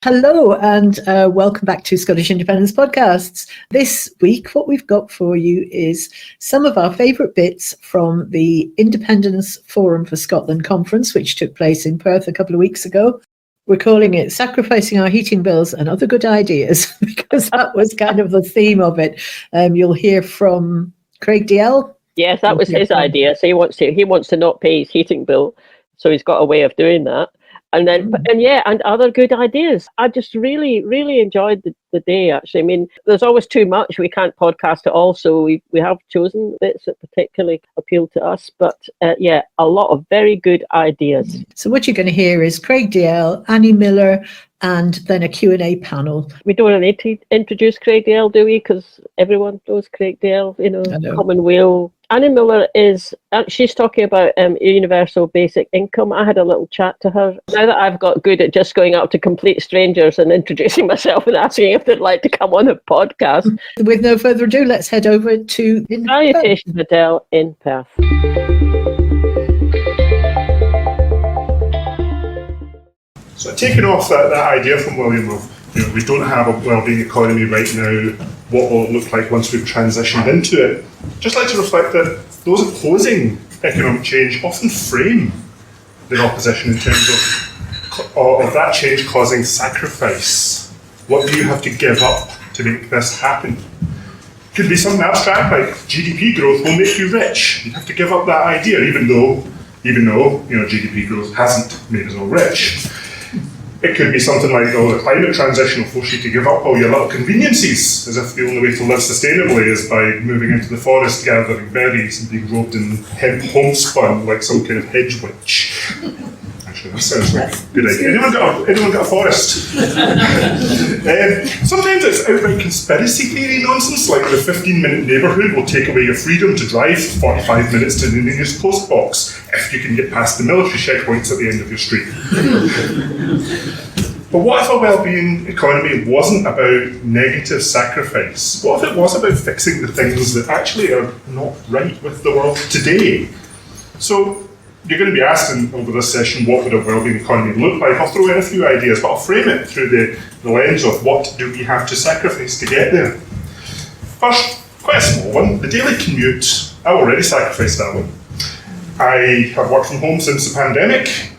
Hello and welcome back to Scottish Independence Podcasts. This week, what we've got for you is some of our favourite bits from the Independence Forum for Scotland conference, which took place in Perth a couple of weeks ago. We're calling it Sacrificing Our Heating Bills and Other Good Ideas, because that was kind of the theme of it. You'll hear from Craig Dalzell. Yes, that was his idea. So he wants to not pay his heating bill, so he's got a way of doing that. And then, and other good ideas. I just really, really enjoyed the day, actually. I mean, there's always too much. We can't podcast it all, so we have chosen bits that particularly appeal to us. But a lot of very good ideas. So what you're going to hear is Craig Dalzell, Annie Miller, and then a Q&A panel. We don't need to introduce Craig Dalzell, do we? Because everyone knows Craig Dalzell, Common Wheel. Annie Miller she's talking about universal basic income. I had a little chat to her. Now that I've got good at just going up to complete strangers and introducing myself and asking if they'd like to come on a podcast. With no further ado, let's head over to Salutations, Adele in Perth. So taking off that idea from William of, we don't have a wellbeing economy right now, what will it look like once we've transitioned into it? Just like to reflect that those opposing economic change often frame their opposition in terms of that change causing sacrifice. What do you have to give up to make this happen? Could be something abstract like GDP growth will make you rich. You have to give up that idea, even though GDP growth hasn't made us all rich. It could be something like, the climate transition will force you to give up all your little conveniences, as if the only way to live sustainably is by moving into the forest, gathering berries, and being robed in hemp homespun like some kind of hedge witch. Actually, that sounds like a good idea. Anyone got a forest? Sometimes it's outright conspiracy theory nonsense, like the 15-minute neighbourhood will take away your freedom to drive 45 minutes to the nearest post box if you can get past the military checkpoints at the end of your street. But what if a wellbeing economy wasn't about negative sacrifice? What if it was about fixing the things that actually are not right with the world today? So you're going to be asking over this session, what would a wellbeing economy look like? I'll throw in a few ideas, but I'll frame it through the lens of what do we have to sacrifice to get there. First, quite a small one, the daily commute. I already sacrificed that one. I have worked from home since the pandemic,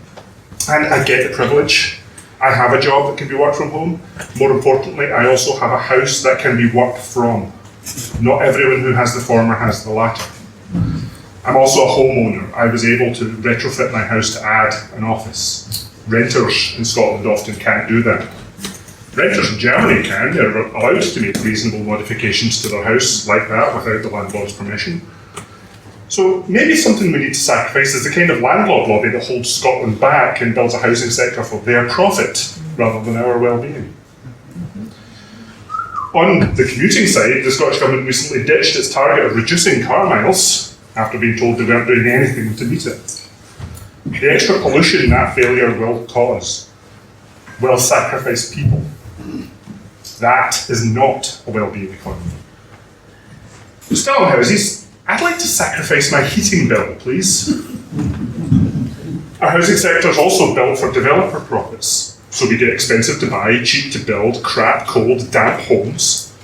and I get the privilege. I have a job that can be worked from home. More importantly, I also have a house that can be worked from. Not everyone who has the former has the latter. I'm also a homeowner. I was able to retrofit my house to add an office. Renters in Scotland often can't do that. Renters in Germany can. They're allowed to make reasonable modifications to their house like that without the landlord's permission. So maybe something we need to sacrifice is the kind of landlord lobby that holds Scotland back and builds a housing sector for their profit rather than our well-being. On the commuting side, the Scottish Government recently ditched its target of reducing car miles after being told they weren't doing anything to meet it. The extra pollution that failure will cause will sacrifice people. That is not a well-being economy. Still on houses, I'd like to sacrifice my heating bill, please. Our housing sector is also built for developer profits, so we get expensive to buy, cheap to build, crap, cold, damp homes.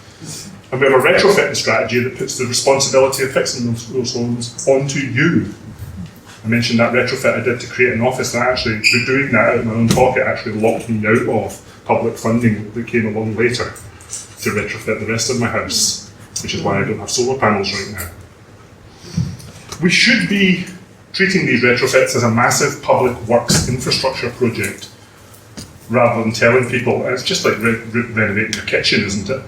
And we have a retrofitting strategy that puts the responsibility of fixing those homes onto you. I mentioned that retrofit I did to create an office, and actually, doing that out of my own pocket actually locked me out of public funding that came along later to retrofit the rest of my house, which is why I don't have solar panels right now. We should be treating these retrofits as a massive public works infrastructure project, rather than telling people, it's just like renovating your kitchen, isn't it?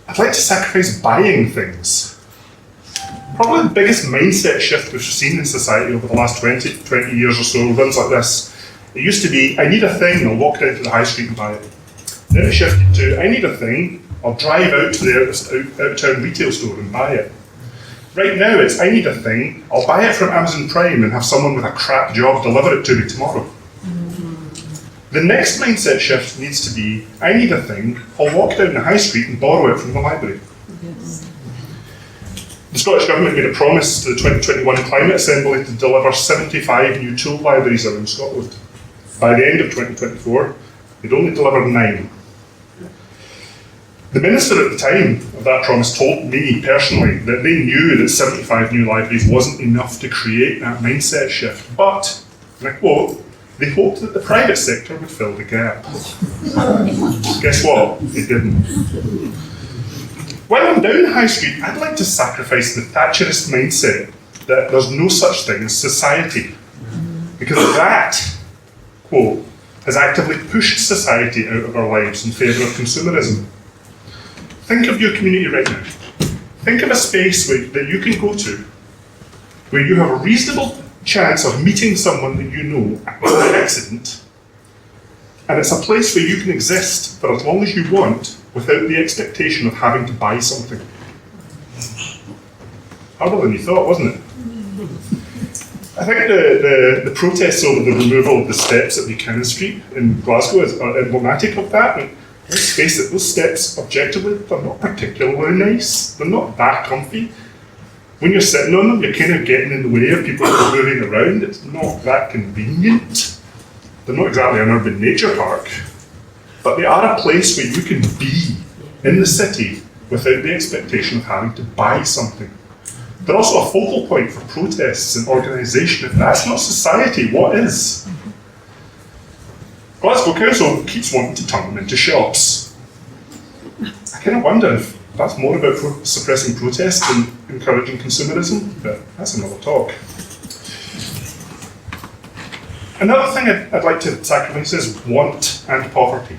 I'd like to sacrifice buying things. Probably the biggest mindset shift we've seen in society over the last 20 years or so runs like this. It used to be, I need a thing, I'll walk down to the high street and buy it. Then it shifted to, I need a thing, I'll drive out to the out-of-town retail store and buy it. Right now it's, I need a thing, I'll buy it from Amazon Prime and have someone with a crap job deliver it to me tomorrow. The next mindset shift needs to be, I need a thing, I'll walk down the high street and borrow it from the library. Yes. The Scottish Government made a promise to the 2021 Climate Assembly to deliver 75 new tool libraries around Scotland. By the end of 2024, they'd only delivered 9. The minister at the time of that promise told me personally that they knew that 75 new libraries wasn't enough to create that mindset shift, but, and I quote, they hoped that the private sector would fill the gap. Guess what? It didn't. While I'm down High Street, I'd like to sacrifice the Thatcherist mindset that there's no such thing as society, because that, quote, has actively pushed society out of our lives in favour of consumerism. Think of your community right now. Think of a space that you can go to where you have a reasonable chance of meeting someone that you know by accident, and it's a place where you can exist for as long as you want without the expectation of having to buy something. Harder than you thought, wasn't it? I think the protests over the removal of the steps at Buchanan Street in Glasgow are emblematic of that. And let's face it, those steps, objectively, they're not particularly nice. They're not that comfy. When you're sitting on them, you're kind of getting in the way of people who are moving around. It's not that convenient. They're not exactly an urban nature park, but they are a place where you can be in the city without the expectation of having to buy something. They're also a focal point for protests and organisation. If that's not society, what is? Glasgow Council keeps wanting to turn them into shops. I kind of wonder if that's more about suppressing protest than encouraging consumerism, but that's another talk. Another thing I'd like to sacrifice is want and poverty.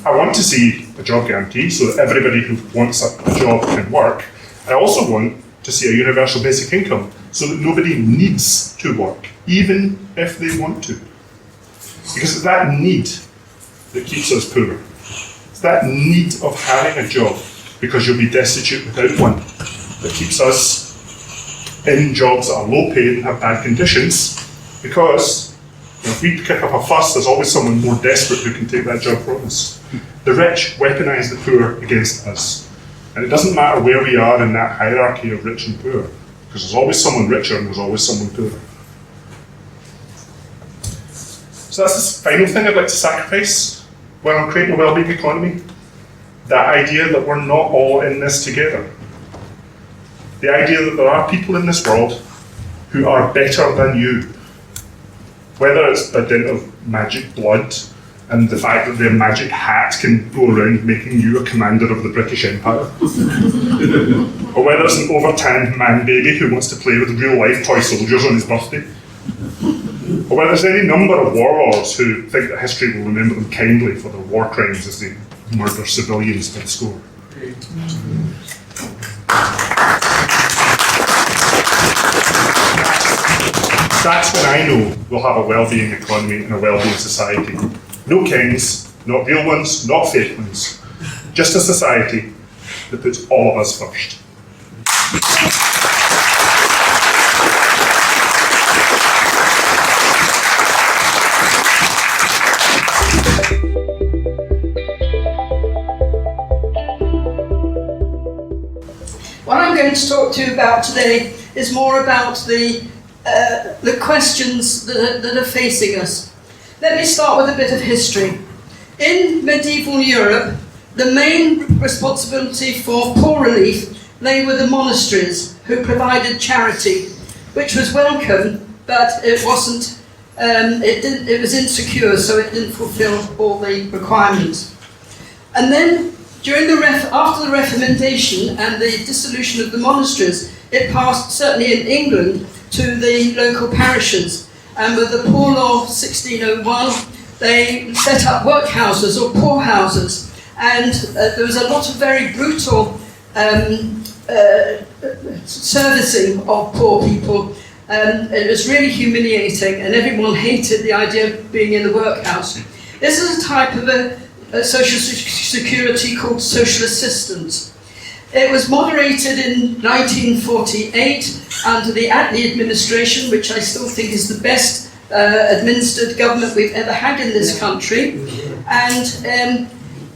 I want to see a job guarantee so that everybody who wants a job can work. I also want to see a universal basic income so that nobody needs to work, even if they want to. Because it's that need that keeps us poor. It's that need of having a job because you'll be destitute without one that keeps us in jobs that are low paid and have bad conditions, because if we kick up a fuss, there's always someone more desperate who can take that job from us. The rich weaponise the poor against us. And it doesn't matter where we are in that hierarchy of rich and poor, because there's always someone richer and there's always someone poorer. So that's the final thing I'd like to sacrifice while I'm creating a wellbeing economy. That idea that we're not all in this together. The idea that there are people in this world who are better than you. Whether it's by dint of magic blood and the fact that their magic hat can go around making you a commander of the British Empire. Or whether it's an over-tanned man-baby who wants to play with real-life toy soldiers on his birthday. Or whether there's any number of warlords who think that history will remember them kindly for their war crimes as they murder civilians by the score. That's when I know we'll have a well-being economy and a well-being society. No kings, not real ones, not fake ones. Just a society that puts all of us first. What I'm going to talk to you about today is more about the questions that are facing us. Let me start with a bit of history. In medieval Europe, the main responsibility for poor relief lay with the monasteries, who provided charity, which was welcome, but it wasn't. It was insecure, so it didn't fulfil all the requirements. And then, after the Reformation and the dissolution of the monasteries, it passed, certainly in England, to the local parishes. And with the Poor Law 1601, they set up workhouses or poorhouses. And there was a lot of very brutal servicing of poor people. It was really humiliating, and everyone hated the idea of being in the workhouse. This is a type of a social security called social assistance. It was moderated in 1948 under the Attlee administration, which I still think is the best administered government we've ever had in this country. And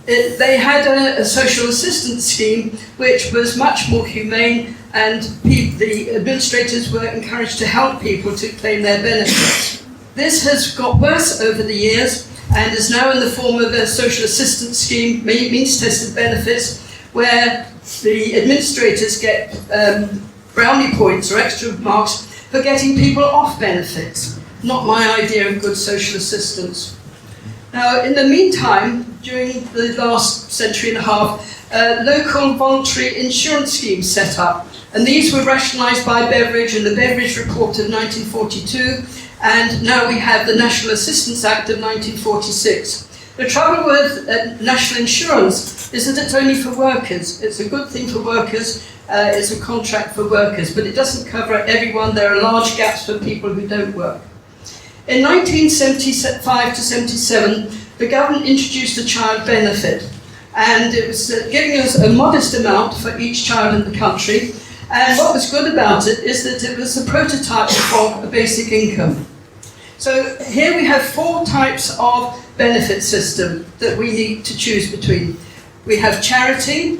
they had a social assistance scheme which was much more humane, and the administrators were encouraged to help people to claim their benefits. This has got worse over the years and is now in the form of a social assistance scheme, means-tested benefits, where the administrators get brownie points or extra marks for getting people off benefits. Not my idea of good social assistance. Now, in the meantime, during the last century and a half, local voluntary insurance schemes set up, and these were rationalised by Beveridge in the Beveridge Report of 1942, and now we have the National Assistance Act of 1946. The trouble with national insurance is that it's only for workers. It's a good thing for workers, it's a contract for workers, but it doesn't cover everyone. There are large gaps for people who don't work. In 1975 to 77, the government introduced a child benefit, and it was giving us a modest amount for each child in the country. And what was good about it is that it was a prototype for a basic income. So here we have 4 types of benefit system that we need to choose between. We have charity,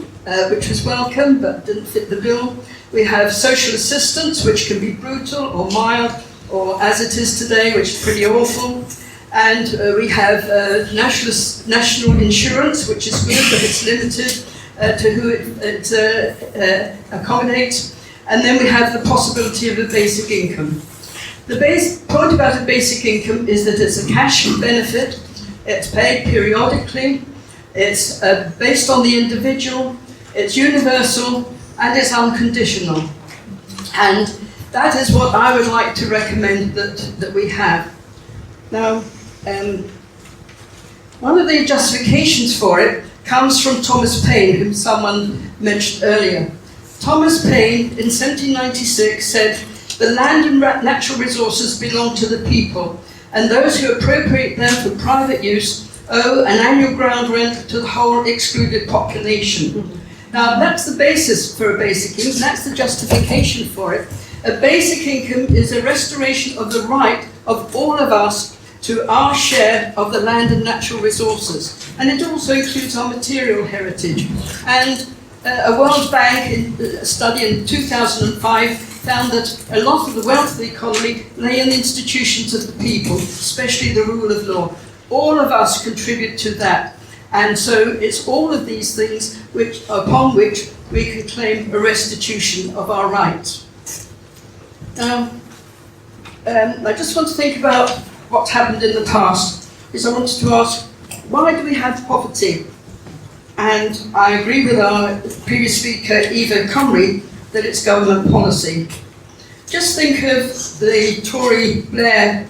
which was welcome but didn't fit the bill. We have social assistance, which can be brutal or mild, or as it is today, which is pretty awful. And we have national insurance, which is good, but it's limited to who it accommodates. And then we have the possibility of a basic income. The point about a basic income is that it's a cash benefit, it's paid periodically, it's based on the individual, it's universal, and it's unconditional. And that is what I would like to recommend that we have. Now, one of the justifications for it comes from Thomas Paine, whom someone mentioned earlier. Thomas Paine, in 1796, said, "The land and natural resources belong to the people, and those who appropriate them for private use owe an annual ground rent to the whole excluded population." Now, that's the basis for a basic income, that's the justification for it. A basic income is a restoration of the right of all of us to our share of the land and natural resources. And it also includes our material heritage. And a World Bank study in 2005 found that a lot of the wealth of the economy lay in the institutions of the people, especially the rule of law. All of us contribute to that. And so it's all of these things upon which we can claim a restitution of our rights. Now, I just want to think about what's happened in the past. I wanted to ask, why do we have poverty? And I agree with our previous speaker, Eva Comrie, that it's government policy. Just think of the Tory Blair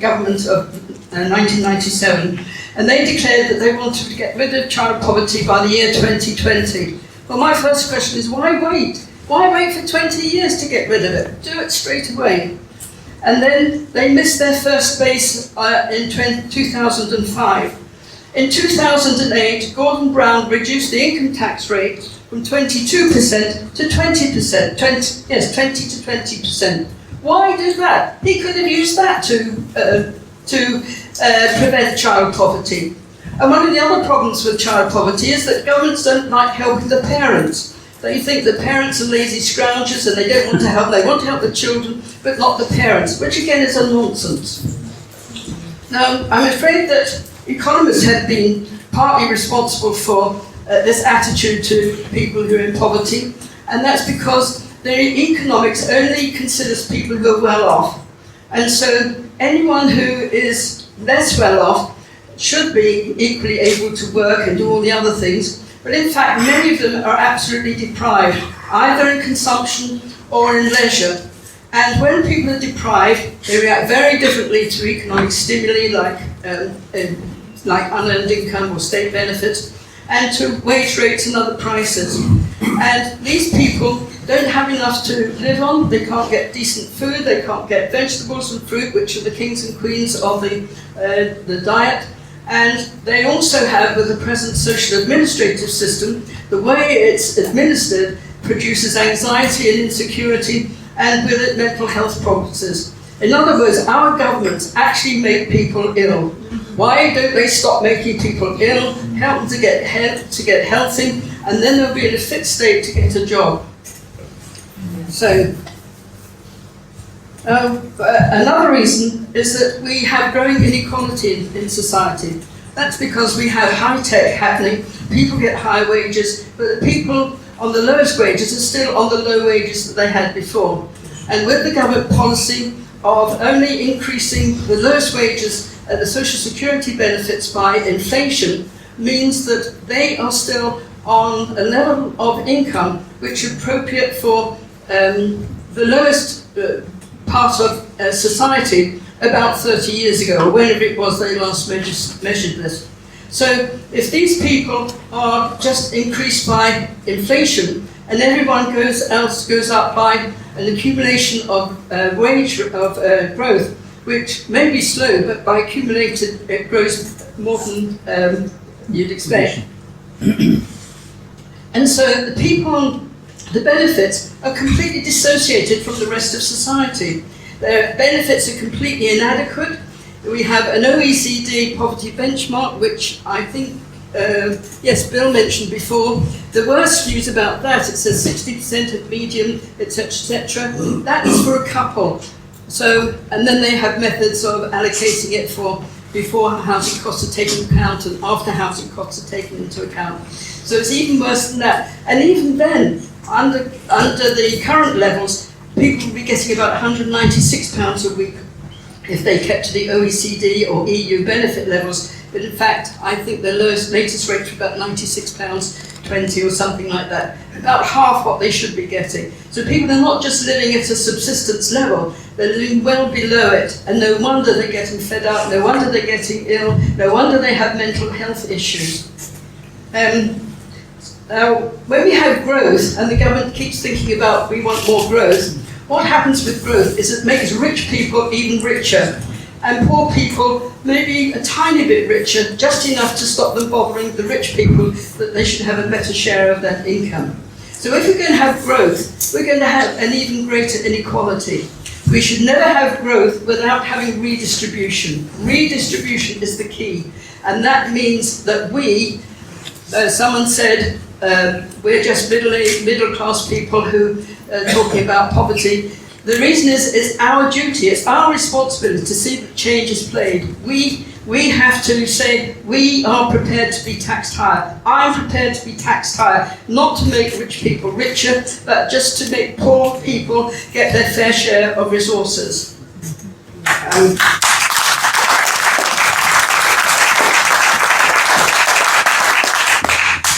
government of 1997, and they declared that they wanted to get rid of child poverty by the year 2020. Well, my first question is, why wait? Why wait for 20 years to get rid of it? Do it straight away. And then they missed their first base in 2005. In 2008, Gordon Brown reduced the income tax rate from 22% to 20%. 20 to 20%. Why do that? He could have used that to prevent child poverty. And one of the other problems with child poverty is that governments don't like helping the parents. They think the parents are lazy scroungers and they don't want to help. They want to help the children, but not the parents, which again is a nonsense. Now, I'm afraid that economists have been partly responsible for this attitude to people who are in poverty, and that's because their economics only considers people who are well off. And so anyone who is less well off should be equally able to work and do all the other things. But in fact, many of them are absolutely deprived, either in consumption or in leisure. And when people are deprived, they react very differently to economic stimuli like unearned income or state benefits, and to wage rates and other prices. And these people don't have enough to live on. They can't get decent food, they can't get vegetables and fruit, which are the kings and queens of the diet. And they also have, with the present social administrative system, the way it's administered produces anxiety and insecurity, and with it mental health problems. In other words, our governments actually make people ill. Why don't they stop making people ill, help them to get healthy, and then they'll be in a fit state to get a job? So, Another reason is that we have growing inequality in society. That's because we have high tech happening, people get high wages, but the people on the lowest wages are still on the low wages that they had before. And with the government policy of only increasing the lowest wages and the social security benefits by inflation, means that they are still on a level of income which is appropriate for the lowest part of society about 30 years ago, or whenever it was they last measured this. So if these people are just increased by inflation and everyone else goes up by an accumulation of growth, which may be slow, but by accumulated it grows more than you'd expect. And so the people, the benefits are completely dissociated from the rest of society. Their benefits are completely inadequate. We have an OECD poverty benchmark, which I think, yes, Bill mentioned before. The worst news about that, it says 60% of median, etc., etc. That is for a couple. So, and then they have methods of allocating it for before housing costs are taken into account and after housing costs are taken into account. So it's even worse than that. And even then, under the current levels, people will be getting about £196 a week if they kept to the OECD or EU benefit levels. But in fact, I think the latest rate was about £96.20 or something like that, about half what they should be getting. So people are not just living at a subsistence level, they're living well below it, and no wonder they're getting fed up, no wonder they're getting ill, no wonder they have mental health issues. Now, when we have growth, and the government keeps thinking about we want more growth, what happens with growth is it makes rich people even richer, and poor people maybe a tiny bit richer, just enough to stop them bothering the rich people that they should have a better share of that income. So if we're going to have growth, we're going to have an even greater inequality. We should never have growth without having redistribution. Redistribution is the key, and that means that we, someone said, we're just middle-class people who are talking about poverty. The reason is it's our duty, it's our responsibility to see that change is played. We have to say we are prepared to be taxed higher. I'm prepared to be taxed higher, not to make rich people richer, but just to make poor people get their fair share of resources.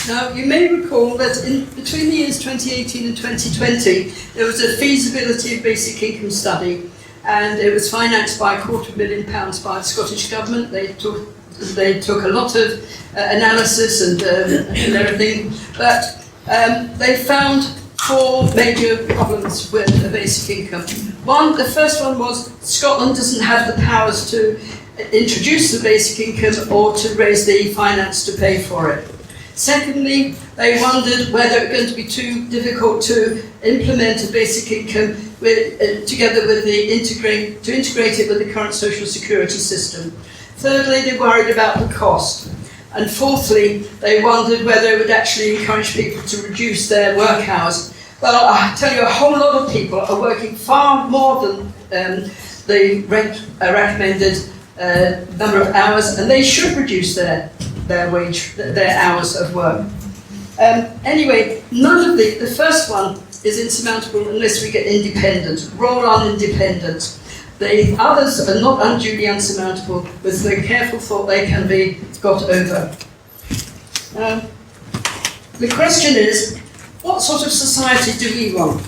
Now, you may recall that between the years 2018 and 2020, there was a feasibility of basic income study, and it was financed by £250,000 by the Scottish Government. They took a lot of analysis and everything, but they found four major problems with a basic income. The first one was Scotland doesn't have the powers to introduce the basic income or to raise the finance to pay for it. Secondly, they wondered whether it was going to be too difficult to implement a basic income together with to integrate it with the current social security system. Thirdly, they worried about the cost. And fourthly, they wondered whether it would actually encourage people to reduce their work hours. Well, I tell you, a whole lot of people are working far more than the recommended number of hours, and they should reduce their hours of work. Anyway, none of the first one is insurmountable unless we get independent, roll-on independent. The others are not unduly unsurmountable, with the careful thought they can be got over. The question is, what sort of society do we want?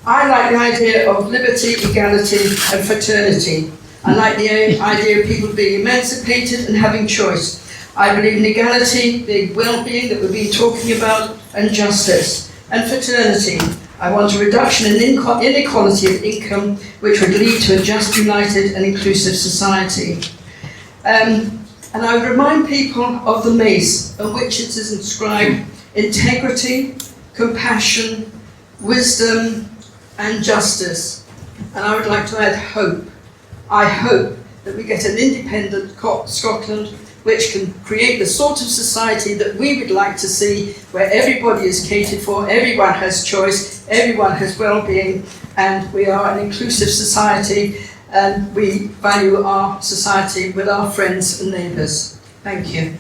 I like the idea of liberty, equality and fraternity. I like the idea of people being emancipated and having choice. I believe in equality, the well-being that we've been talking about, and justice. And fraternity. I want a reduction in inequality of income, which would lead to a just, united and inclusive society. And I would remind people of the mace, on which it is inscribed integrity, compassion, wisdom and justice. And I would like to add hope. I hope that we get an independent Scotland which can create the sort of society that we would like to see, where everybody is catered for, everyone has choice, everyone has well-being, and we are an inclusive society, and we value our society with our friends and neighbours. Thank you.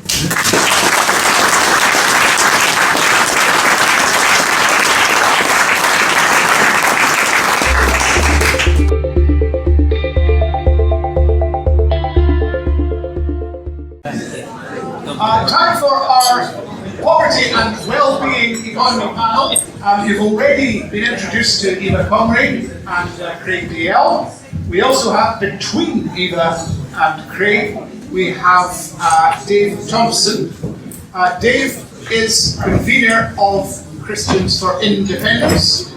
Time for our poverty and well-being economy panel. You've already been introduced to Eva Comrie and Craig DL. We also have, between Eva and Craig, we have Dave Thompson. Dave is convener of Christians for Independence,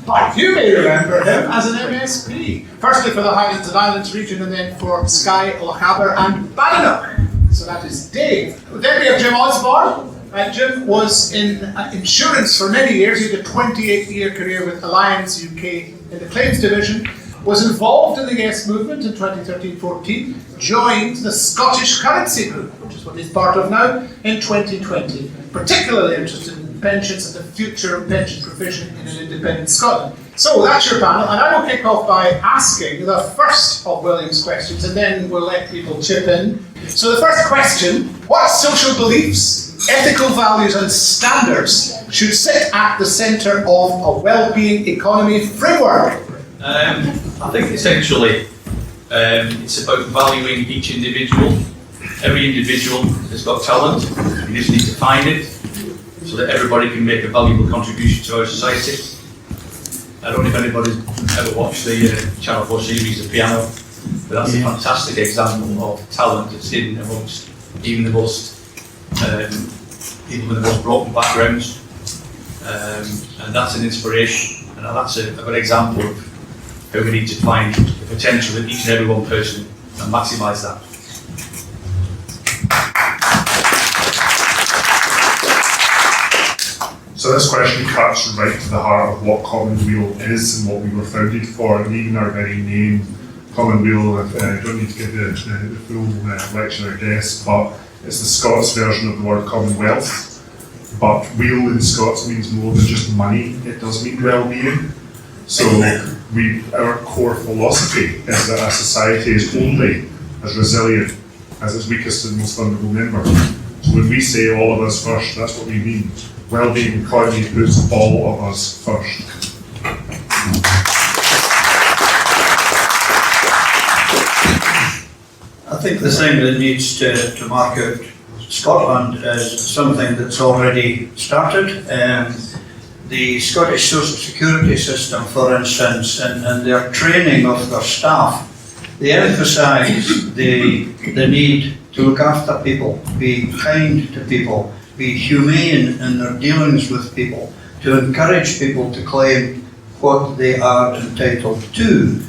but you may remember him as an MSP, firstly for the Highlands and Islands region and then for Skye, Lochaber and Badenoch. So that is Dave. Then we have Jim Osborne. Jim was in insurance for many years. He had a 28-year career with Alliance UK in the claims division, was involved in the Yes movement in 2013-14, joined the Scottish Currency Group, which is what he's part of now, in 2020, particularly interested in pensions and the future of pension provision in an independent Scotland. So that's your panel, and I will kick off by asking the first of William's questions, and then we'll let people chip in. So the first question: what social beliefs, ethical values and standards should sit at the centre of a well-being economy framework? I think essentially it's about valuing each individual. Every individual has got talent, we just need to find it so that everybody can make a valuable contribution to our society. I don't know if anybody's ever watched the Channel 4 series The Piano, but that's a fantastic example of talent that's hidden amongst even the most people with the most broken backgrounds, and that's an inspiration, and that's a good example of how we need to find the potential in each and every one person and maximise that. So this question cuts right to the heart of what Commonweal is and what we were founded for, and even our very name, Commonweal. I don't need to give the full lecture, I guess, but it's the Scots version of the word Commonwealth. But wheel in Scots means more than just money, it does mean well-being. So our core philosophy is that a society is only as resilient as its weakest and most vulnerable member. So when we say all of us first, that's what we mean. Wellbeing economy puts all of us first. I think the thing that needs to mark out Scotland is something that's already started. The Scottish social security system, for instance, and their training of their staff, they emphasise the need to look after people, be kind to people, be humane in their dealings with people, to encourage people to claim what they are entitled to.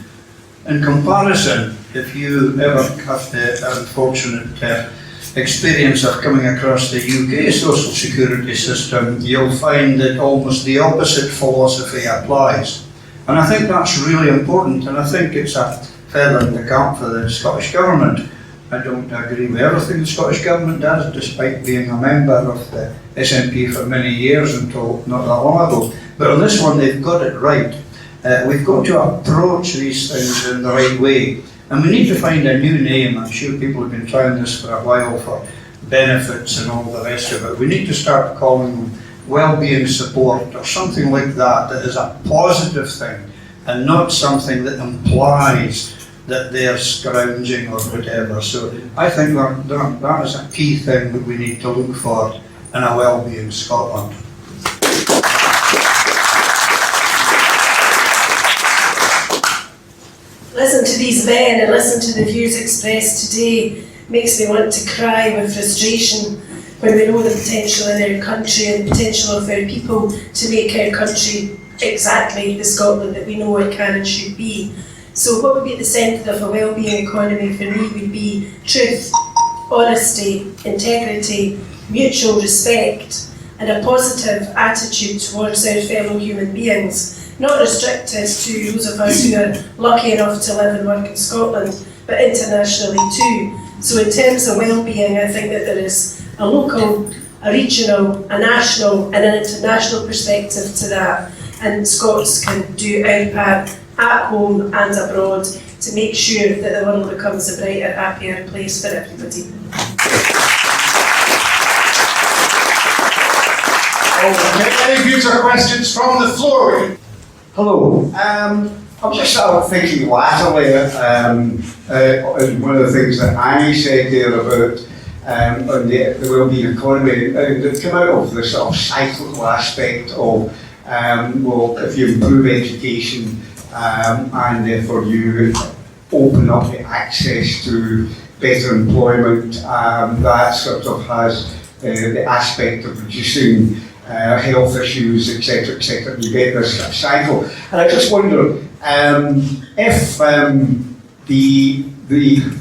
In comparison, if you ever have the unfortunate experience of coming across the UK social security system, you'll find that almost the opposite philosophy applies. And I think that's really important, and I think it's a feather in the cap for the Scottish Government. I don't agree with everything the Scottish Government does, despite being a member of the SNP for many years until not that long ago. But on this one, they've got it right. We've got to approach these things in the right way. And we need to find a new name. I'm sure people have been trying this for a while for benefits and all the rest of it. We need to start calling them well-being support or something like that, that is a positive thing and not something that implies that they're scrounging or whatever. So I think that is a key thing that we need to look for in a well-being Scotland. Listen to these men and listen to the views expressed today makes me want to cry with frustration when we know the potential in our country and the potential of our people to make our country exactly the Scotland that we know it can and should be. So what would be at the centre of a wellbeing economy for me would be truth, honesty, integrity, mutual respect and a positive attitude towards our fellow human beings. Not restricted to those of us who are lucky enough to live and work in Scotland, but internationally too. So in terms of wellbeing, I think that there is a local, a regional, a national and an international perspective to that. and Scots can do our part at home and abroad to make sure that the world becomes a brighter, happier place for everybody. Okay, any views or questions from the floor? Hello. I'm just sort of thinking latterly, one of the things that Annie said there about on the wellbeing economy, that come out of the sort of cyclical aspect of, well, if you improve education and therefore you open up the access to better employment, that sort of has the aspect of reducing health issues, etc., etc. You get this cycle, and I just wonder if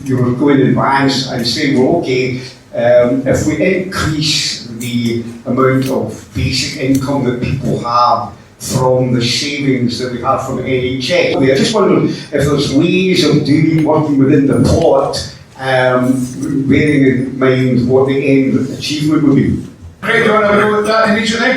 you were going in advance and saying, well, okay, if we increase the amount of basic income that people have from the savings that we have from NHS, I just wonder if there's ways of working within the pot, bearing in mind what the end achievement would be. Craig, do you want to go with that immediately?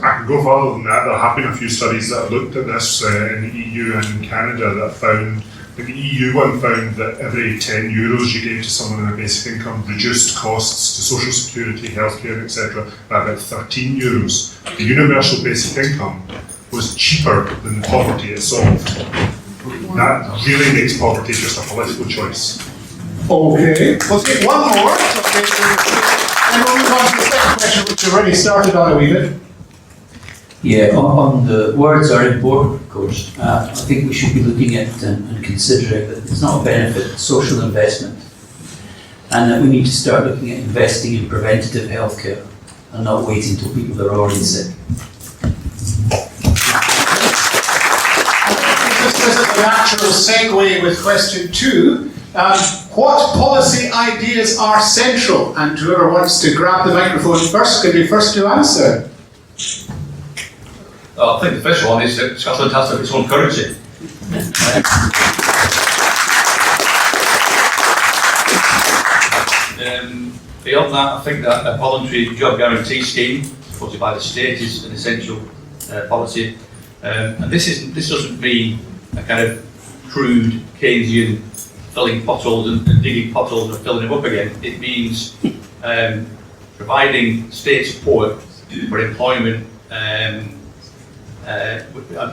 I can go further than that. There have been a few studies that have looked at this in the EU and in Canada that found, the EU one found that every 10 euros you gave to someone in a basic income reduced costs to social security, healthcare, etc. by about 13 euros. The universal basic income was cheaper than the poverty it solved. That really makes poverty just a political choice. Okay, we'll take one more. And we'll move on to the second question, which we already started on a wee bit. Yeah, on the words are important, of course. I think we should be looking at and considering that it's not a benefit, it's social investment. And that we need to start looking at investing in preventative healthcare and not waiting until people are already sick. This is a natural segue with question 2. What policy ideas are central? And whoever wants to grab the microphone first can be first to answer. Well, I think the first one is that Scotland has to have its own currency. Beyond that, I think that a voluntary job guarantee scheme supported by the state is an essential policy. And this doesn't mean a kind of crude Keynesian filling potholes and digging potholes and filling them up again. It means providing state support for employment,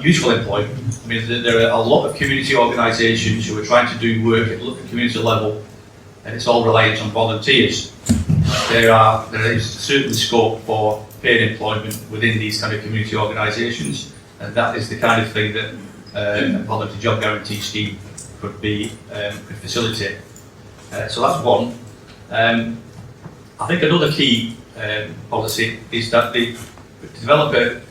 useful employment. I mean, there are a lot of community organisations who are trying to do work at the community level, and it's all reliant on volunteers. There is certainly scope for paid employment within these kind of community organisations, and that is the kind of thing that a voluntary job guarantee scheme could facilitate. So that's one. I think another key policy is that to develop a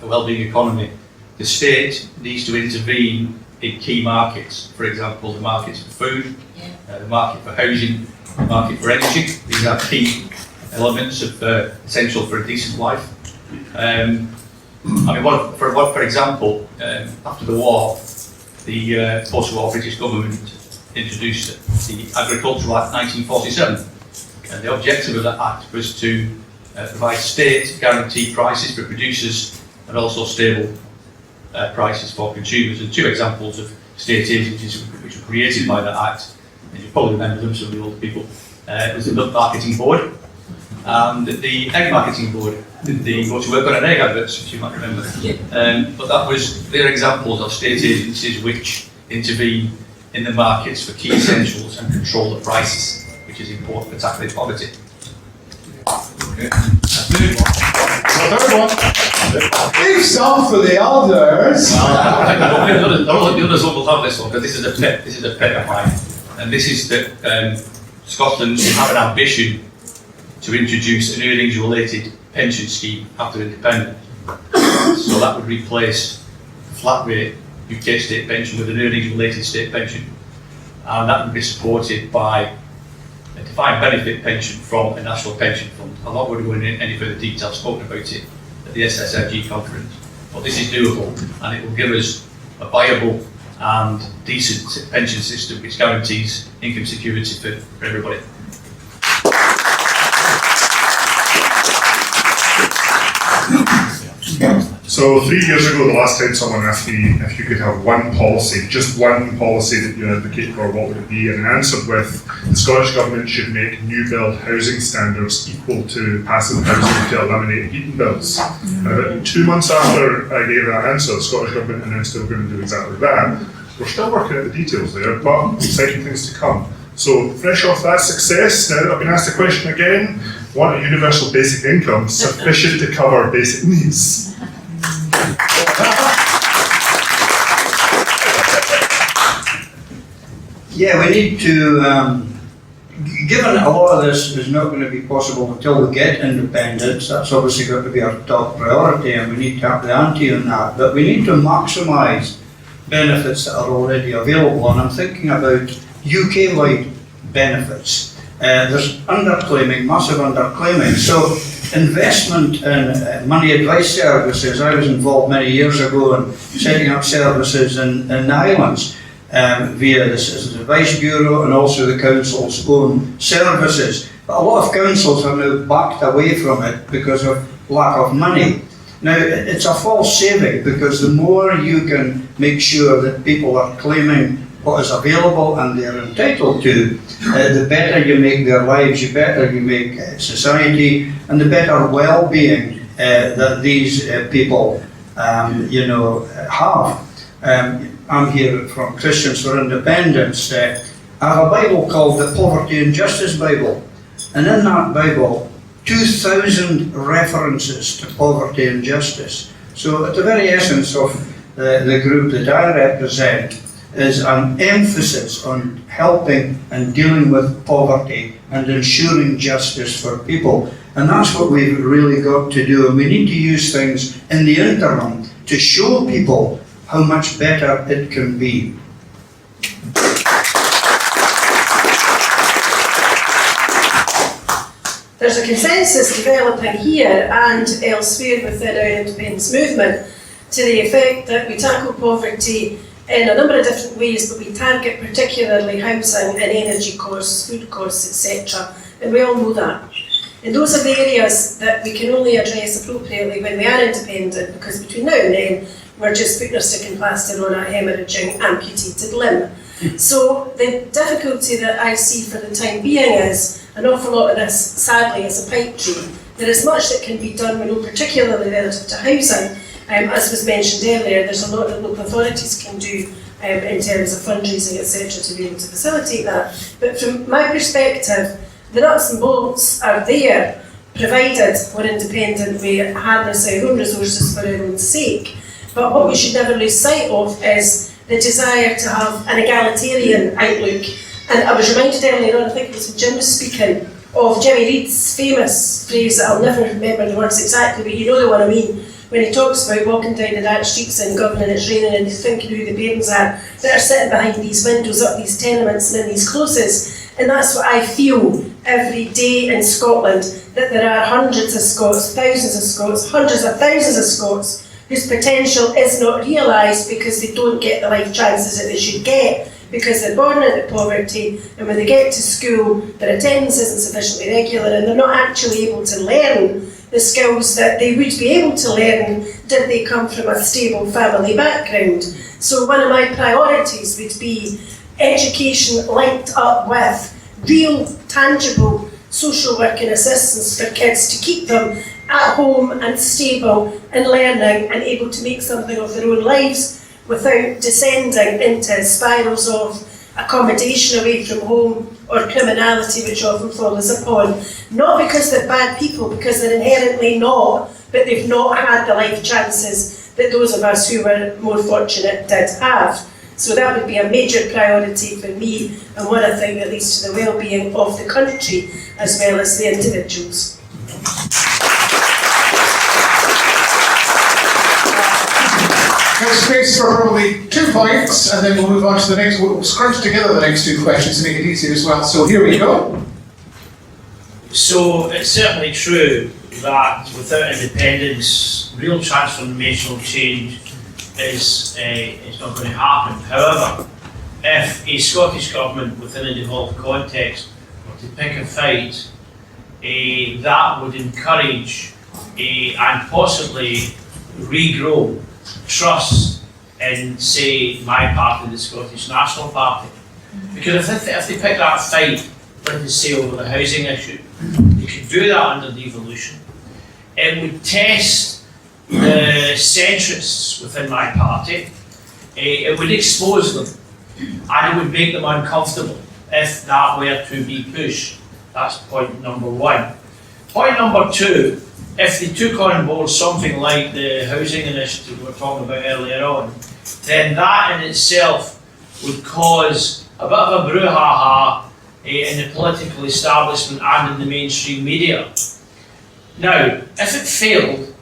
wellbeing economy, the state needs to intervene in key markets. For example, the markets for food, the market for housing, the market for energy. These are key elements of essential for a decent life. I mean, for example, after the war, the post-war British government introduced the Agricultural Act 1947, and the objective of that act was to provide state guaranteed prices for producers and also stable prices for consumers. And two examples of state agencies which were created by that act, and you probably remember them, some of the older people, was the Milk Marketing Board and the Egg Marketing Board. They go to work on an egg adverts, if you might remember. But they're examples of state agencies which intervene in the markets for key essentials and control the prices, which is important for tackling poverty. Okay. The third one. Leave some for the others. The others will have this one, because this is a pet of mine. And this is that Scotland have an ambition to introduce an earnings-related pension scheme after independence. So that would replace flat rate UK state pension with an earnings-related state pension. And that would be supported by a defined benefit pension from a national pension fund. I'm not going to go into any further detail, I've spoken about it at the SSRG conference. But this is doable, and it will give us a viable and decent pension system which guarantees income security for everybody. So 3 years ago, the last time someone asked me if you could have one policy, just one policy that you advocate for, what would it be? And I answered with, the Scottish Government should make new build housing standards equal to passive housing to eliminate heating bills. And about 2 months after I gave that answer, the Scottish Government announced they were going to do exactly that. We're still working out the details there, but exciting things to come. So fresh off that success, now that I've been asked the question again, want a universal basic income sufficient to cover basic needs? Yeah, we need to, given a lot of this is not going to be possible until we get independence, that's obviously got to be our top priority, and we need to have the ante on that, but we need to maximise benefits that are already available, and I'm thinking about UK-wide benefits. There's underclaiming, massive underclaiming, so investment in money advice services. I was involved many years ago in setting up services in the islands via the Citizens Advice Bureau and also the Council's own services. But a lot of councils are now backed away from it because of lack of money. Now, it's a false saving, because the more you can make sure that people are claiming what is available and they're entitled to, the better you make their lives, the better you make society, and the better well-being that these people, have. I'm here from Christians for Independence. I have a Bible called the Poverty and Justice Bible, and in that Bible, 2,000 references to poverty and justice. So at the very essence of the group that I represent is an emphasis on helping and dealing with poverty and ensuring justice for people. And that's what we've really got to do. And we need to use things in the interim to show people how much better it can be. There's a consensus developing here and elsewhere within our independence movement to the effect that we tackle poverty in a number of different ways, but we target particularly housing and energy costs, food costs, etc. And we all know that. And those are the areas that we can only address appropriately when we are independent, because between now and then, we're just putting a stick and plaster on a hemorrhaging, amputated limb. So the difficulty that I see for the time being is an awful lot of this, sadly, is a pipe dream. There is much that can be done, we know, particularly relative to housing. As was mentioned earlier, there's a lot that local authorities can do in terms of fundraising, etc., to be able to facilitate that. But from my perspective, the nuts and bolts are there, provided we're independent, we harness our own resources for our own sake. But what we should never lose sight of is the desire to have an egalitarian outlook. And I was reminded earlier on, I think it was when Jim was speaking, of Jimmy Reed's famous phrase that I'll never remember the words exactly, but you know the one I mean, when he talks about walking down the dark streets in Govan and it's raining and thinking who the parents are that are sitting behind these windows up these tenements and in these closes. And that's what I feel every day in Scotland, that there are hundreds of Scots, thousands of Scots, hundreds of thousands of Scots whose potential is not realised because they don't get the life chances that they should get, because they're born into poverty, and when they get to school, their attendance isn't sufficiently regular and they're not actually able to learn the skills that they would be able to learn did they come from a stable family background. So one of my priorities would be education linked up with real, tangible social work and assistance for kids to keep them at home and stable and learning and able to make something of their own lives without descending into spirals of accommodation away from home or criminality, which often follows upon. Not because they're bad people, because they're inherently not, but they've not had the life chances that those of us who were more fortunate did have. So that would be a major priority for me, and one I think that leads to the well-being of the country as well as the individuals. There's space for probably 2 points, and then we'll move on to the next. We'll scrunch together the next 2 questions to make it easier as well. So here we go. So it's certainly true that without independence, real transformational change is not going to happen. However, if a Scottish Government within a devolved context were to pick a fight, that would encourage and possibly regrow trust in, say, my party, the Scottish National Party. Because if they pick that fight, let us say, over the housing issue, they could do that under devolution. It would test the centrists within my party. It would expose them, and it would make them uncomfortable if that were to be pushed. That's point number one. Point number two, if they took on board something like the housing initiative we were talking about earlier on, then that in itself would cause a bit of a brouhaha in the political establishment and in the mainstream media. Now, if it failed,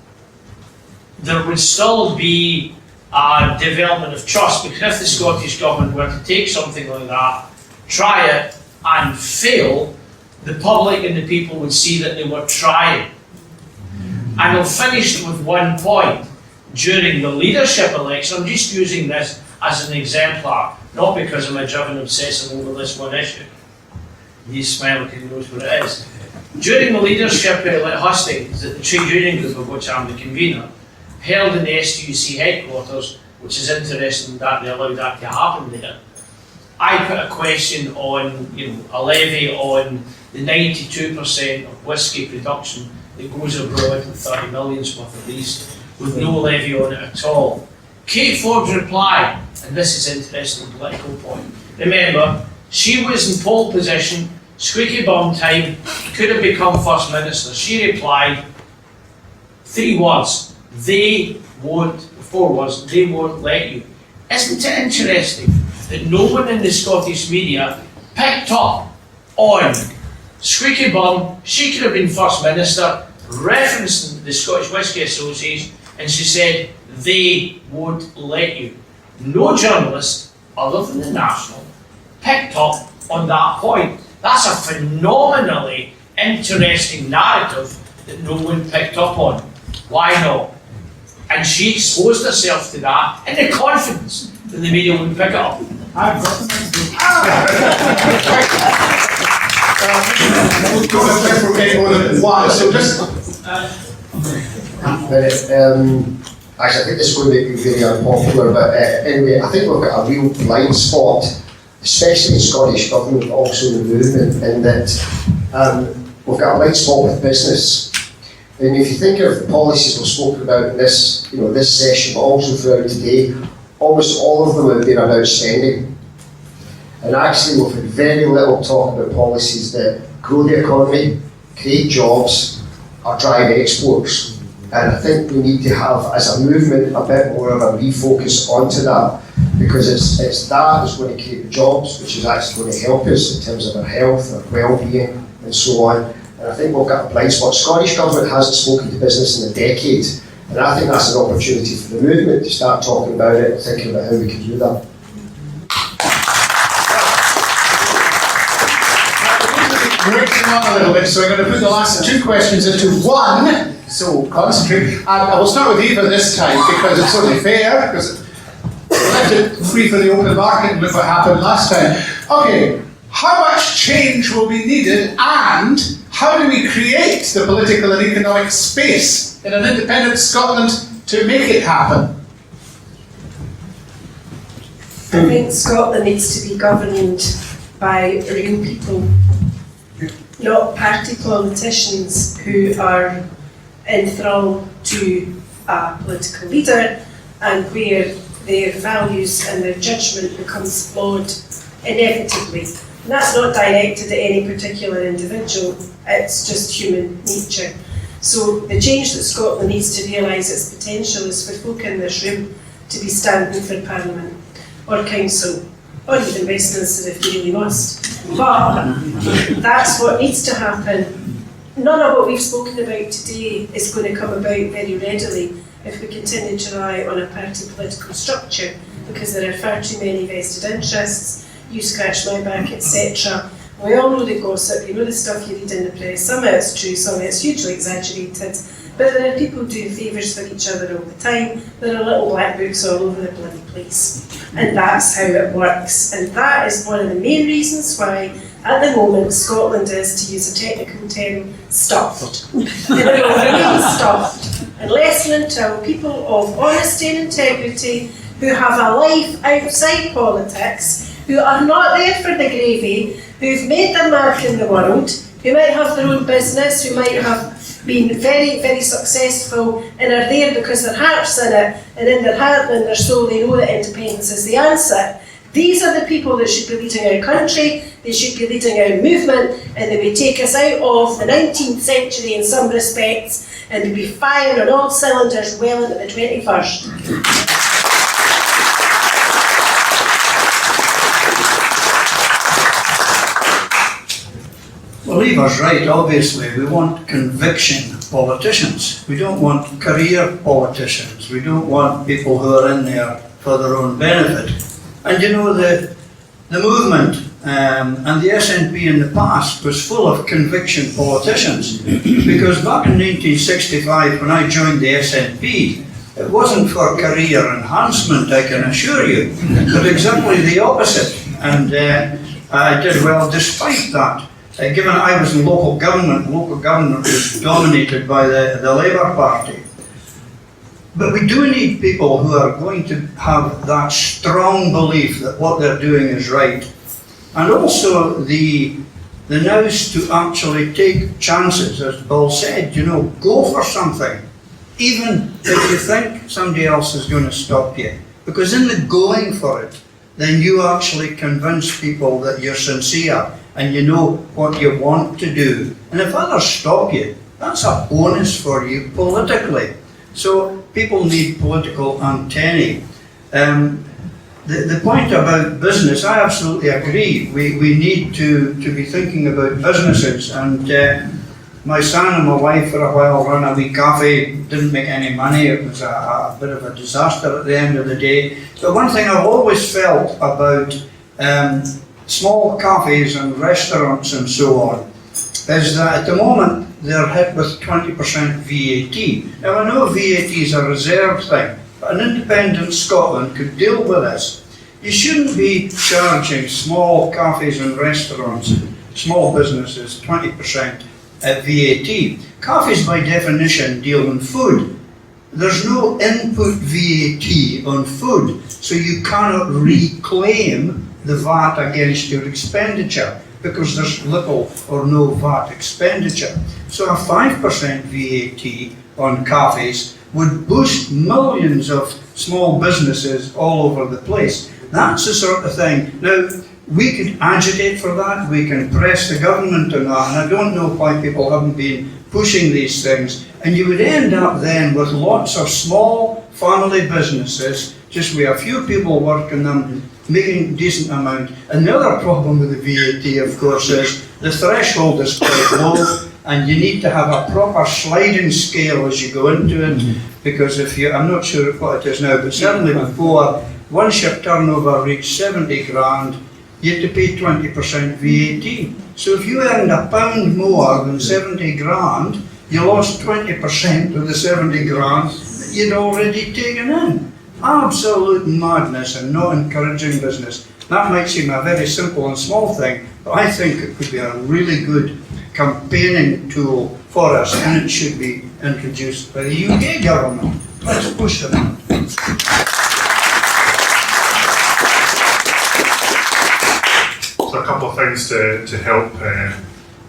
there would still be a development of trust, because if the Scottish Government were to take something like that, try it and fail, the public and the people would see that they were trying. And I'll finish with one point. During the leadership election, I'm just using this as an exemplar, not because I'm a driven obsessive over this one issue. He's smiling because he knows what it is. During the leadership hustings that the trade union group, of which I'm the convener, held in the STUC headquarters, which is interesting that they allowed that to happen there, I put a question on, a levy on the 92% of whisky production that goes abroad, 30 million's worth at least, with no levy on it at all. Kate Ford's reply, and this is interesting political point, remember, she was in pole position, squeaky bum time, could have become First Minister. She replied, 3 words, they won't, 4 words, they won't let you. Isn't it interesting that no one in the Scottish media picked up on squeaky bum, she could have been First Minister, referencing the Scottish Whisky Association, and she said, they won't let you. No journalist, other than the National, picked up on that point. That's a phenomenally interesting narrative that no one picked up on. Why not? And she exposed herself to that in the confidence that the media wouldn't pick it up. I've got the next one. We'll go to for getting more than one. So just. Actually, I think this is going to be very unpopular, but anyway, I think we've got a real blind spot, especially in Scottish government, but also in the movement, in that we've got a blind spot with business. And if you think of the policies we've spoken about in this, this session, but also throughout today, almost all of them have been about spending. And actually, we've had very little talk about policies that grow the economy, create jobs, or drive exports. And I think we need to have, as a movement, a bit more of a refocus onto that, because it's that that's going to create the jobs, which is actually going to help us in terms of our health, our well-being, and so on. And I think we've got a blind spot. Scottish Government hasn't spoken to business in a decade, and I think that's an opportunity for the movement to start talking about it and thinking about how we can do that. Breaking on a little bit, so I'm going to put the last 2 questions into one. So concentrate. I will start with Eva this time because it's only fair, because we left it free for the open market and look what happened last time. Okay, how much change will be needed, and how do we create the political and economic space in an independent Scotland to make it happen? I think Scotland needs to be governed by real people, not party politicians who are enthralled to a political leader and where their values and their judgment becomes flawed inevitably. And that's not directed at any particular individual, it's just human nature. So the change that Scotland needs to realise its potential is for folk in this room to be standing for Parliament or Council or even Westminster if they really must. But that's what needs to happen. None of what we've spoken about today is going to come about very readily if we continue to rely on a party political structure, because there are far too many vested interests, you scratch my back, etc. We all know the gossip, you know the stuff you read in the press, some of it's true, some of it's hugely exaggerated, but there are people doing favours for each other all the time, there are little black books all over the bloody place. And that's how it works, and that is one of the main reasons why At the moment, Scotland is, to use a technical term, stuffed. And it will remain stuffed unless and until people of honesty and integrity who have a life outside politics, who are not there for the gravy, who've made their mark in the world, who might have their own business, who might have been very, very successful and are there because their heart's in it, and in their heart and their soul they know that independence is the answer. These are the people that should be leading our country, they should be leading our movement, and they would take us out of the 19th century in some respects, and they'd be firing on all cylinders well into the 21st. Well, Eva's right, obviously. We want conviction politicians. We don't want career politicians. We don't want people who are in there for their own benefit. And you know, the movement and the SNP in the past was full of conviction politicians. Because back in 1965, when I joined the SNP, it wasn't for career enhancement, I can assure you, but exactly the opposite. And I did well despite that. Given I was in local government was dominated by the Labour Party. But we do need people who are going to have that strong belief that what they're doing is right. And also the nous to actually take chances, as Bill said, you know, go for something. Even if you think somebody else is going to stop you. Because in the going for it, then you actually convince people that you're sincere and you know what you want to do. And if others stop you, that's a bonus for you politically. So people need political antennae. The point about business, I absolutely agree. We need to be thinking about businesses. And my son and my wife for a while ran a wee cafe, didn't make any money. It was a bit of a disaster at the end of the day. But one thing I've always felt about small cafes and restaurants and so on is that at the moment they're hit with 20% VAT. Now I know VAT is a reserve thing, but an independent Scotland could deal with this. You shouldn't be charging small cafes and restaurants, small businesses, 20% VAT. Cafes by definition deal in food. There's no input VAT on food, so you cannot reclaim the VAT against your expenditure because there's little or no VAT expenditure. So a 5% VAT on cafes would boost millions of small businesses all over the place. That's the sort of thing. Now, we could agitate for that, we can press the government on that, and I don't know why people haven't been pushing these things. And you would end up then with lots of small family businesses, just with a few people working them, making a decent amount. And the other problem with the VAT, of course, is the threshold is quite low, and you need to have a proper sliding scale as you go into it, because if you, I'm not sure what it is now, but certainly before, once your turnover reached 70 grand, you had to pay 20% VAT. So if you earned £1 more than 70 grand, you lost 20% of the 70 grand that you'd already taken in. Absolute madness and not encouraging business. That might seem a very simple and small thing, but I think it could be a really good campaigning tool for us, and it should be introduced by the UK government. Let's push them. So a couple of things to help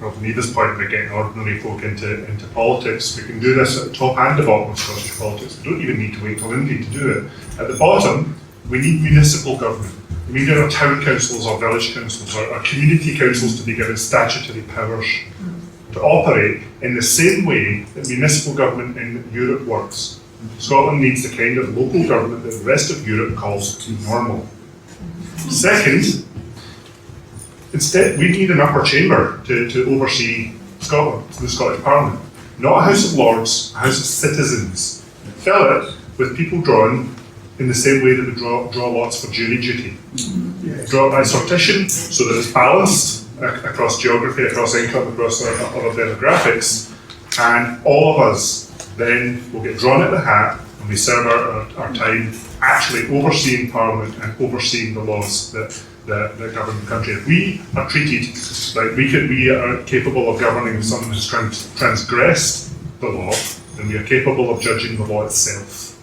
Robin Eva's point about getting ordinary folk into politics. We can do this at the top and the bottom of Scottish politics. We don't even need to wait till Indy to do it. At the bottom, we need municipal government. We need our town councils, our village councils, our community councils to be given statutory powers to operate in the same way that municipal government in Europe works. Scotland needs the kind of local government that the rest of Europe calls normal. Second, instead, we need an upper chamber to oversee Scotland, the Scottish Parliament. Not a House of Lords, a House of Citizens. Fill it with people drawn in the same way that we draw lots for jury duty. Draw it by sortition so that it's balanced across geography, across income, across other demographics, and all of us then will get drawn at the hat and we serve our time actually overseeing Parliament and overseeing the laws that that govern the country. If we are treated like we are capable of governing someone who's transgressed the law, then we are capable of judging the law itself.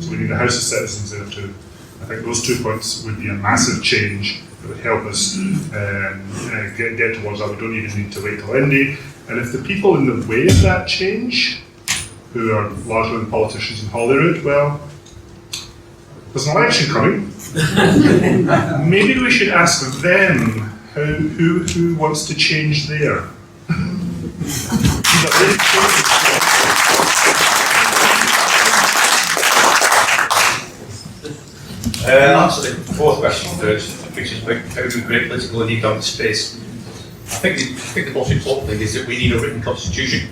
So we need a House of Citizens there too. I think those 2 points would be a massive change that would help us get towards that. We don't even need to wait till Indy. And if the people in the way of that change, who are largely the politicians in Holyrood, well, there's an election coming. Maybe we should ask them who wants to change there. Answer the fourth question first, which is about how do we create political and economic space. I think the most important thing is that we need a written constitution,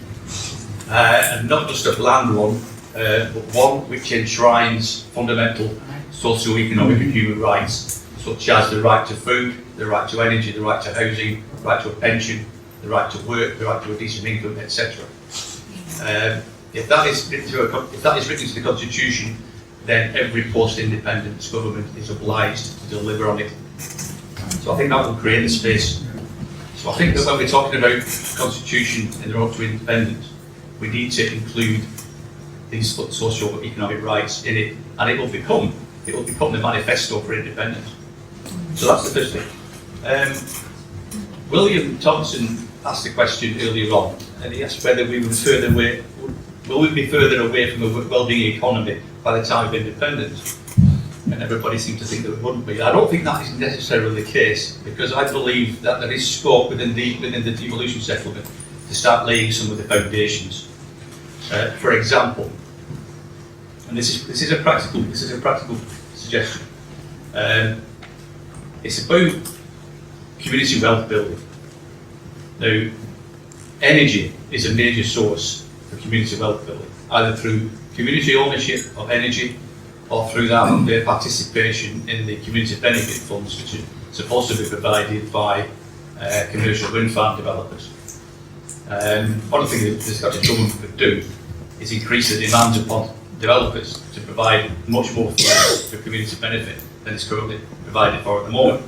and not just a bland one, but one which enshrines fundamental socio-economic and human rights, such as the right to food, the right to energy, the right to housing, the right to a pension, the right to work, the right to a decent income, etc. If that is written into the constitution, then every post-independence government is obliged to deliver on it. So I think that will create the space. So I think that when we're talking about constitution and the road to independence, we need to include these socio-economic rights in it, and it will become the manifesto for independence. So that's the first thing. William Thompson asked a question earlier on, and he asked whether we will be further away from a wellbeing economy by the time of independence. And everybody seemed to think that it wouldn't be. I don't think that is necessarily the case, because I believe that there is scope within the devolution settlement to start laying some of the foundations. For example, and this is a practical suggestion. It's about community wealth building. Now, energy is a major source for community wealth building, either through community ownership of energy or through their participation in the community benefit funds, which are supposed to be provided by commercial wind farm developers. One of the things that this government could do is increase the demands upon developers to provide much more funds for community benefit than is currently provided for at the moment.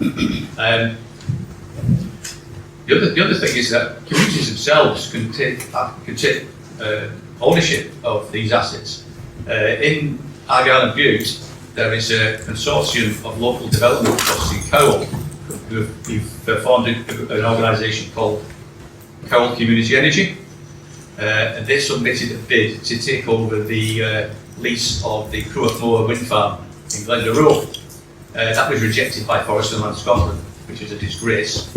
The other thing is that communities themselves can take ownership of these assets. In Argyll and Bute, there is a consortium of local development trusts in Cowell who've formed an organisation called Cowell Community Energy, and they submitted a bid to take over the lease of the Cruachmoor wind farm in Glendalough. That was rejected by Forest and Land Scotland, which is a disgrace.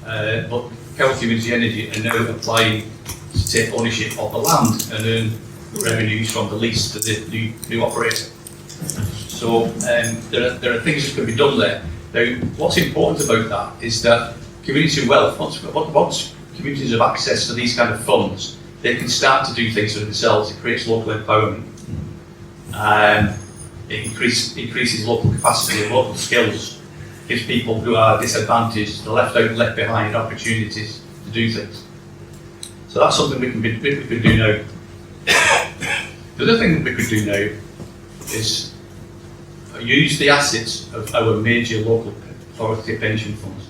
But Cowell Community Energy are now applying to take ownership of the land and earn revenues from the lease to the new operator. So there are things that can be done there. Now, what's important about that is that community wealth, once communities have access to these kind of funds, they can start to do things for themselves. It creates local empowerment. It increases local capacity and local skills, gives people who are disadvantaged, the left out and left behind, opportunities to do things. So that's something we could do now. The other thing that we could do now is use the assets of our major local authority pension funds.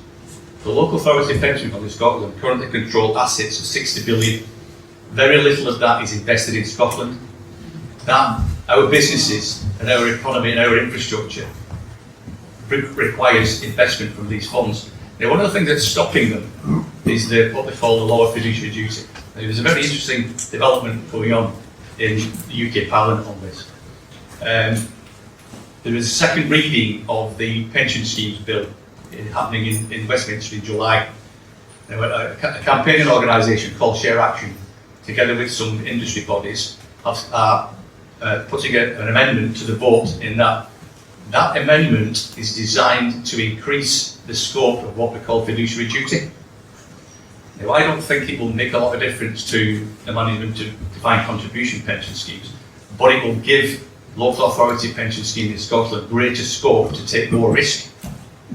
The local authority pension fund in Scotland currently control assets of 60 billion. Very little of that is invested in Scotland. That our businesses and our economy and our infrastructure requires investment from these funds. Now, one of the things that's stopping them is what they call the law of fiduciary duty. Now, there's a very interesting development going on in the UK Parliament on this. There is a second reading of the pension schemes bill happening in Westminster in July. Now, a campaigning organisation called Share Action, together with some industry bodies, are putting an amendment to the vote in that. That amendment is designed to increase the scope of what we call fiduciary duty. Now, I don't think it will make a lot of difference to the management to defined contribution pension schemes, but it will give local authority pension schemes in Scotland greater scope to take more risk,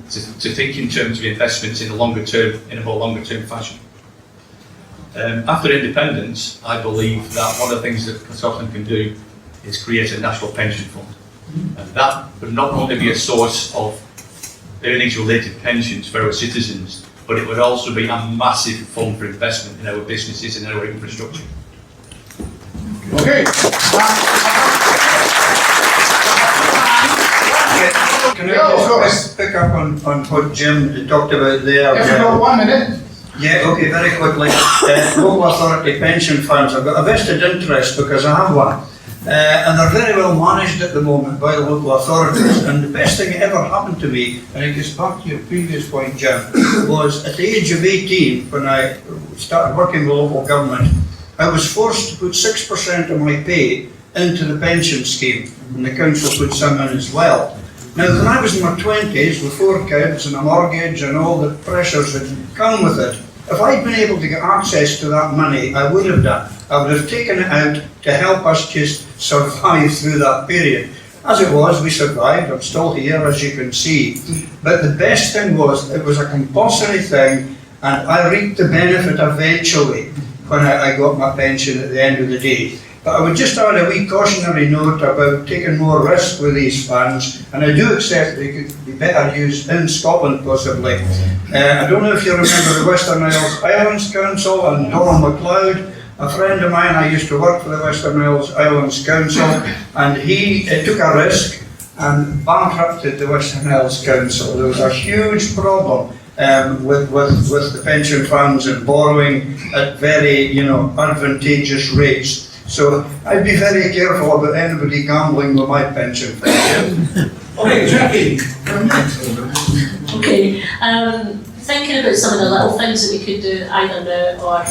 to think in terms of investments in a more longer term fashion. After independence, I believe that one of the things that Scotland can do is create a national pension fund. And that would not only be a source of earnings-related pensions for our citizens, but it would also be a massive fund for investment in our businesses and our infrastructure. Okay. Can I just pick up on what Jim talked about there? If you've got 1 minute. Yeah, okay, very quickly. Local authority pension funds, I've got a vested interest because I have one. And they're very well managed at the moment by the local authorities. And the best thing that ever happened to me, and it gets back to your previous point, Jim, was at the age of 18, when I started working with local government, I was forced to put 6% of my pay into the pension scheme, and the council put some in as well. Now, when I was in my 20s, with 4 kids and a mortgage and all the pressures that come with it, if I'd been able to get access to that money, I would have done. I would have taken it out to help us just survive through that period. As it was, we survived. I'm still here, as you can see. But the best thing was, it was a compulsory thing, and I reaped the benefit eventually when I got my pension at the end of the day. But I would just add a wee cautionary note about taking more risk with these funds, and I do accept they could be better used in Scotland possibly. I don't know if you remember the Western Islands Council and Donald MacLeod. A friend of mine, I used to work for the Western Islands Council, and he took a risk and bankrupted the Western Islands Council. There was a huge problem with the pension funds and borrowing at very, advantageous rates. So I'd be very careful about anybody gambling with my pension fund. Okay, Jackie. Okay, thinking about some of the little things that we could do either now or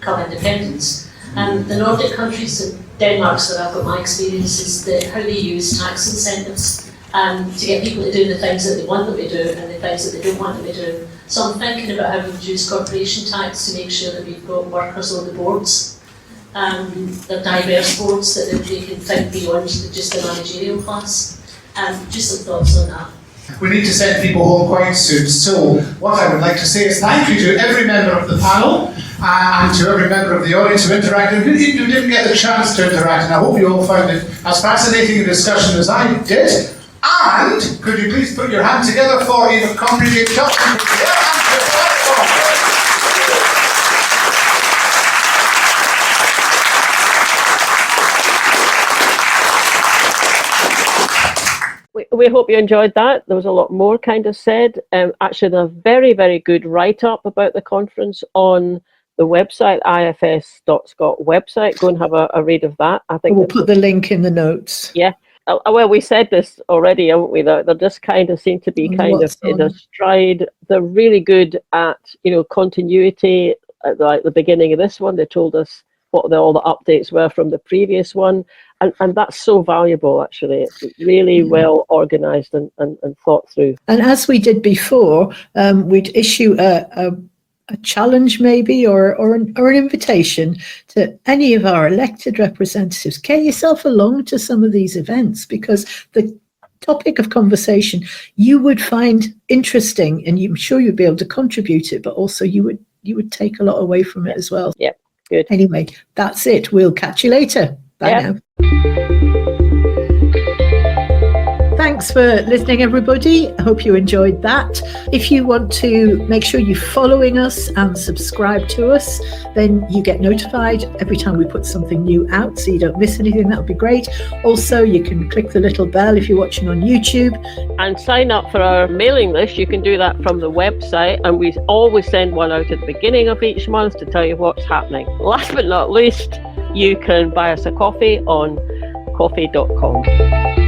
come independence. The Nordic countries, and Denmark's where I've got my experience, is how they use tax incentives to get people to do the things that they want them to do and the things that they don't want them to do. So I'm thinking about how we reduce corporation tax to make sure that we've got workers on the boards. They're diverse boards that they can think beyond just the managerial class. Just some thoughts on that. We need to send people home quite soon. So what I would like to say is thank you to every member of the panel and to every member of the audience who interacted. Who didn't get the chance to interact, and I hope you all found it as fascinating a discussion as I did. And could you please put your hand together for either Comrie, Thompson, We hope you enjoyed that. There was a lot more kind of said. Actually, there's a very, very good write-up about the conference on the website, ifs.scot website. Go and have a read of that. I think we'll put the link in the notes. Yeah. Well, we said this already, haven't we? They just kind of seem to be kind of in a stride. They're really good at, continuity. At the beginning of this one, they told us what all the updates were from the previous one. And that's so valuable, actually. It's really well organised and thought through. And as we did before, we'd issue a challenge maybe or an invitation to any of our elected representatives. Get yourself along to some of these events, because the topic of conversation you would find interesting, and I'm sure you'd be able to contribute it, but also you would take a lot away from it as well. Yeah, good. Anyway, that's it. We'll catch you later. Bye now. Thanks for listening, everybody. I hope you enjoyed that. If you want to make sure you're following us and subscribe to us, then you get notified every time we put something new out, so you don't miss anything. That would be great. Also, you can click the little bell if you're watching on YouTube. And sign up for our mailing list. You can do that from the website, and we always send one out at the beginning of each month to tell you what's happening. Last but not least, you can buy us a coffee on coffee.com.